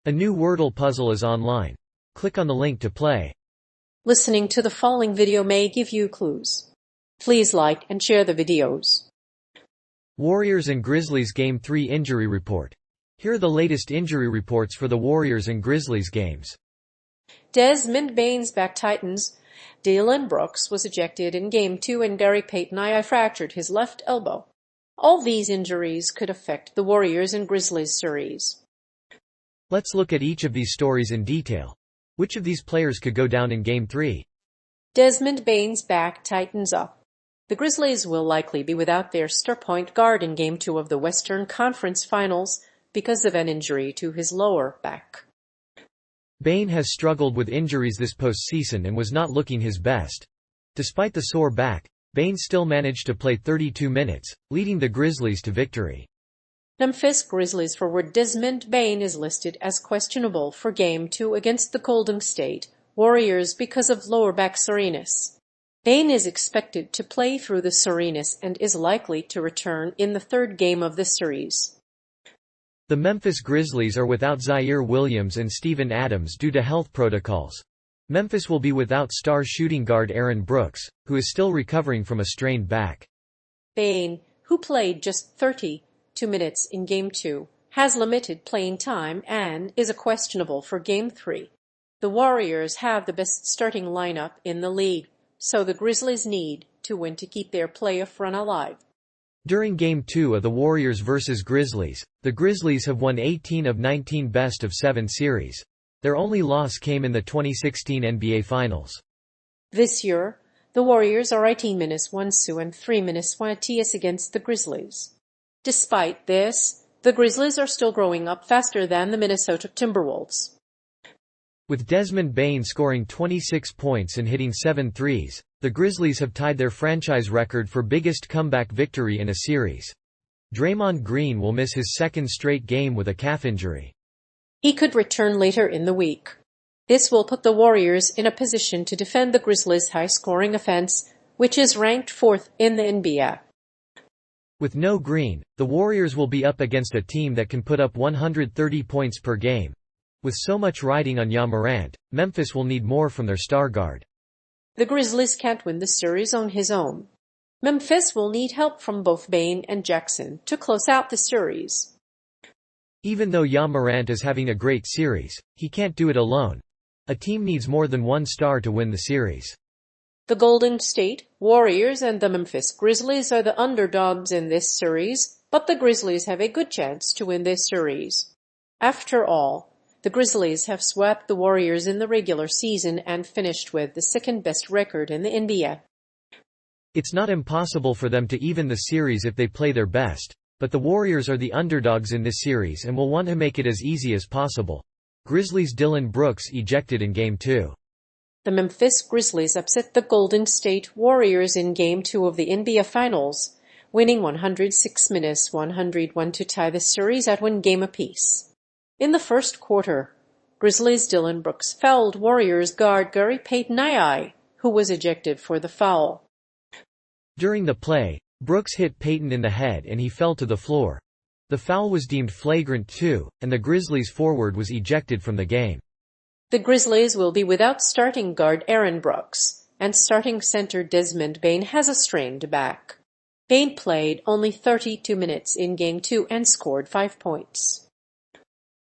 A new Wordle puzzle is online. Click on the link to play. Listening to the following video may give you clues. Please like and share the videos. Warriors and Grizzlies Game 3 Injury Report. Here are the latest injury reports for the Warriors and Grizzlies games. Desmond Bane's back tightens. Dillon Brooks was ejected in Game 2 and Gary Payton fractured his left elbow. All these injuries could affect the Warriors and Grizzlies series. Let's look at each of these stories in detail. Which of these players could go down in Game 3? Desmond Bane's back tightens up. The Grizzlies will likely be without their star point guard in Game 2 of the Western Conference Finals because of an injury to his lower back. Bane has struggled with injuries this postseason and was not looking his best. Despite the sore back, Bane still managed to play 32 minutes, leading the Grizzlies to victory. Memphis Grizzlies forward Desmond Bane is listed as questionable for Game 2 against the Golden State Warriors because of lower back soreness. Bane is expected to play through the soreness and is likely to return in the third game of the series. The Memphis Grizzlies are without Zaire Williams and Steven Adams due to health protocols. Memphis will be without star shooting guard Aaron Brooks, who is still recovering from a strained back. Bane, who played just 32 minutes in Game 2, has limited playing time and is questionable for Game 3. The Warriors have the best starting lineup in the league, so the Grizzlies need to win to keep their playoff run alive. During Game 2 of the Warriors vs. Grizzlies, the Grizzlies have won 18 of 19 best-of-7 series. Their only loss came in the 2016 NBA Finals. This year, the Warriors are 18-1 and 3-1 TS against the Grizzlies. Despite this, the Grizzlies are still growing up faster than the Minnesota Timberwolves. With Desmond Bane scoring 26 points and hitting 7 threes, the Grizzlies have tied their franchise record for biggest comeback victory in a series. Draymond Green will miss his second straight game with a calf injury. He could return later in the week. This will put the Warriors in a position to defend the Grizzlies' high-scoring offense, which is ranked 4th in the NBA. With no Green, the Warriors will be up against a team that can put up 130 points per game. With so much riding on Ja Morant, Memphis will need more from their star guard. The Grizzlies can't win the series on his own. Memphis will need help from both Bane and Jackson to close out the series. Even though Ja Morant is having a great series, he can't do it alone. A team needs more than one star to win the series. The Golden State Warriors and the Memphis Grizzlies are the underdogs in this series, but the Grizzlies have a good chance to win this series. After all, the Grizzlies have swept the Warriors in the regular season and finished with the second-best record in the NBA. It's not impossible for them to even the series if they play their best, but the Warriors are the underdogs in this series and will want to make it as easy as possible. Grizzlies Dillon Brooks ejected in Game 2. The Memphis Grizzlies upset the Golden State Warriors in Game 2 of the NBA Finals, winning 106-101 to tie the series at one game apiece. In the first quarter, Grizzlies Dillon Brooks fouled Warriors guard Gary Payton, who was ejected for the foul. During the play, Brooks hit Payton in the head and he fell to the floor. The foul was deemed flagrant too, and the Grizzlies forward was ejected from the game. The Grizzlies will be without starting guard Aaron Brooks, and starting center Desmond Bane has a strained back. Bane played only 32 minutes in Game 2 and scored 5 points.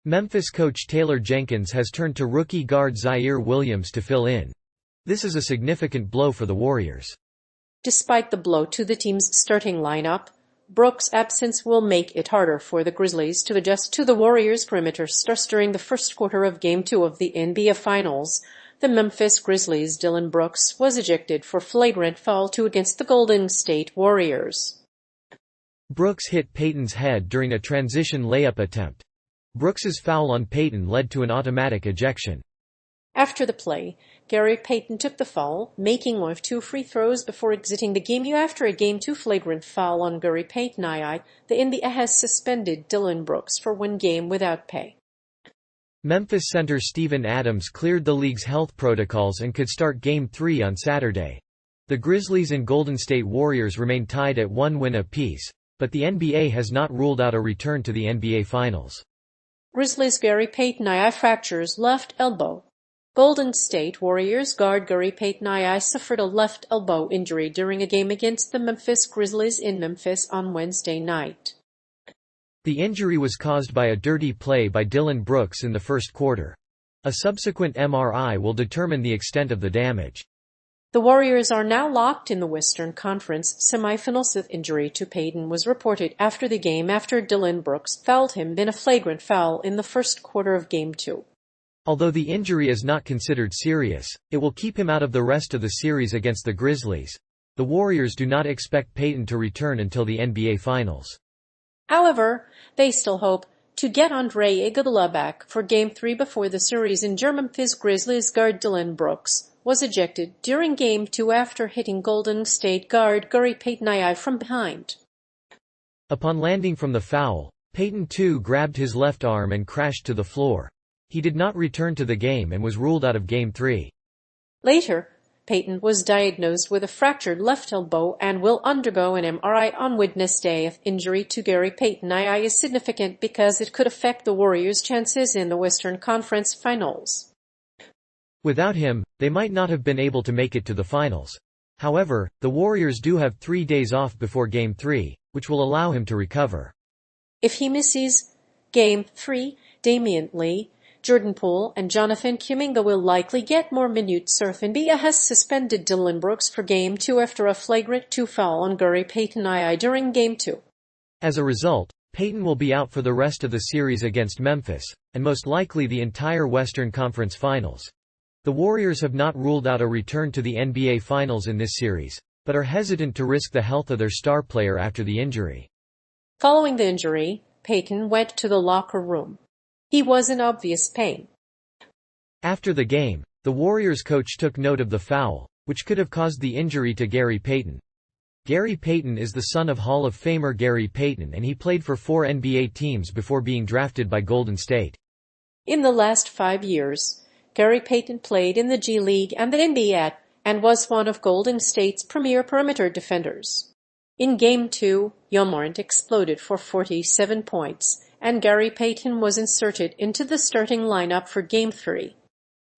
Memphis coach Taylor Jenkins has turned to rookie guard Zaire Williams to fill in. This is a significant blow for the Warriors. Despite the blow to the team's starting lineup, Brooks' absence will make it harder for the Grizzlies to adjust to the Warriors' perimeter stars during the first quarter of Game 2 of the NBA Finals. The Memphis Grizzlies' Dillon Brooks was ejected for flagrant foul 2 against the Golden State Warriors. Brooks hit Payton's head during a transition layup attempt. Brooks's foul on Payton led to an automatic ejection. After the play, Gary Payton took the foul, making one of 2 free throws before exiting the game. After a Game 2 flagrant foul on Gary Payton, the NBA has suspended Dillon Brooks for 1 game without pay. Memphis center Steven Adams cleared the league's health protocols and could start Game 3 on Saturday. The Grizzlies and Golden State Warriors remain tied at 1 win apiece, but the NBA has not ruled out a return to the NBA Finals. Grizzlies Gary Payton fractures left elbow. Golden State Warriors guard Gary Payton suffered a left elbow injury during a game against the Memphis Grizzlies in Memphis on Wednesday night. The injury was caused by a dirty play by Dillon Brooks in the first quarter. A subsequent MRI will determine the extent of the damage. The Warriors are now locked in the Western Conference semifinals. The injury to Payton was reported after the game after Dillon Brooks fouled him in a flagrant foul in the first quarter of Game 2. Although the injury is not considered serious, it will keep him out of the rest of the series against the Grizzlies. The Warriors do not expect Payton to return until the NBA Finals. However, they still hope to get Andre Iguodala back for Game 3 before the series in Memphis. Grizzlies guard Dillon Brooks was ejected during Game 2 after hitting Golden State guard Gary Payton from behind. Upon landing from the foul, Payton too grabbed his left arm and crashed to the floor. He did not return to the game and was ruled out of Game 3. Later, Payton was diagnosed with a fractured left elbow and will undergo an MRI on Wednesday. Injury to Gary Payton is significant because it could affect the Warriors' chances in the Western Conference Finals. Without him, they might not have been able to make it to the finals. However, the Warriors do have 3 days off before Game 3, which will allow him to recover. If he misses Game 3, Damian Lee, Jordan Poole and Jonathan Kuminga will likely get more minutes. NBA has suspended Dillon Brooks for Game 2 after a flagrant 2 foul on Gary Payton during Game 2. As a result, Payton will be out for the rest of the series against Memphis, and most likely the entire Western Conference Finals. The Warriors have not ruled out a return to the NBA Finals in this series, but are hesitant to risk the health of their star player after the injury. Following the injury, Payton went to the locker room. He was in obvious pain. After the game, the Warriors coach took note of the foul, which could have caused the injury to Gary Payton. Gary Payton is the son of Hall of Famer Gary Payton, and he played for 4 NBA teams before being drafted by Golden State. In the last 5 years, Gary Payton played in the G League and the NBA and was one of Golden State's premier perimeter defenders. In Game 2, Morant exploded for 47 points, and Gary Payton was inserted into the starting lineup for Game 3.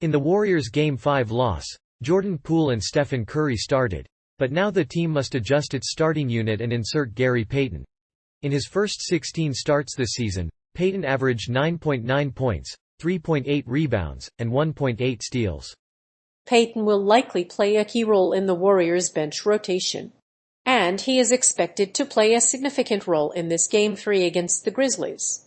In the Warriors' Game 5 loss, Jordan Poole and Stephen Curry started, but now the team must adjust its starting unit and insert Gary Payton. In his first 16 starts this season, Payton averaged 9.9 points, 3.8 rebounds, and 1.8 steals. Payton will likely play a key role in the Warriors' bench rotation, and he is expected to play a significant role in this Game 3 against the Grizzlies.